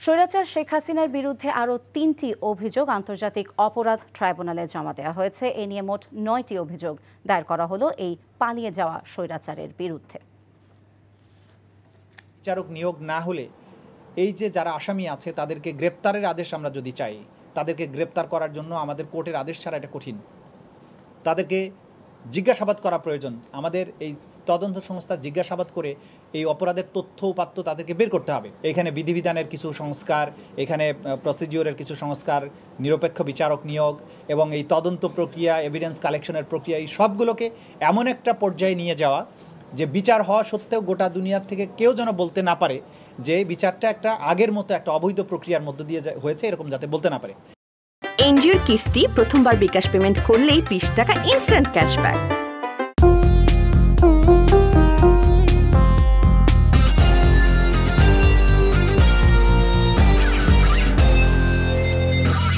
স্বৈরাচার শেখ হাসিনার বিরুদ্ধে আরও ৩টি অভিযোগ আন্তর্জাতিক অপরাধ ট্রাইব্যুনালে জমা দেওয়া হয়েছে। এ নিয়ে মোট ৯টি অভিযোগ দায়ের করা হলো এই পালিয়ে যাওয়া স্বৈরাচারের বিরুদ্ধে। বিচারক নিয়োগ না হলে এই যে যারা আসামি আছে তাদেরকে গ্রেপ্তারের আদেশ আমরা যদি চাই, তাদেরকে গ্রেপ্তার করার জন্য আমাদের কোর্টের আদেশ ছাড়া এটা কঠিন। তাদেরকে জিজ্ঞাসাবাদ করা প্রয়োজন। আমাদের এই তদন্ত সংস্থা জিজ্ঞাসাবাদ করে এই অপরাধের তথ্য উপাত্ত তাদেরকে বের করতে হবে। এখানে বিধিবিধানের কিছু সংস্কার, এখানে প্রসিডিওরের কিছু সংস্কার, নিরপেক্ষ বিচারক নিয়োগ এবং এই তদন্ত প্রক্রিয়া, এভিডেন্স কালেকশনের প্রক্রিয়া, এই সবগুলোকে এমন একটা পর্যায়ে নিয়ে যাওয়া যে বিচার হওয়া সত্ত্বেও গোটা দুনিয়ার থেকে কেউ যেন বলতে না পারে যে বিচারটা একটা আগের মতো একটা অবৈধ প্রক্রিয়ার মধ্য দিয়ে হয়েছে, এরকম যাতে বলতে না পারে। এনজিওর কিস্তি প্রথমবার বিকাশ পেমেন্ট করলেই 20 টাকা ইনস্ট্যান্ট ক্যাশব্যাক।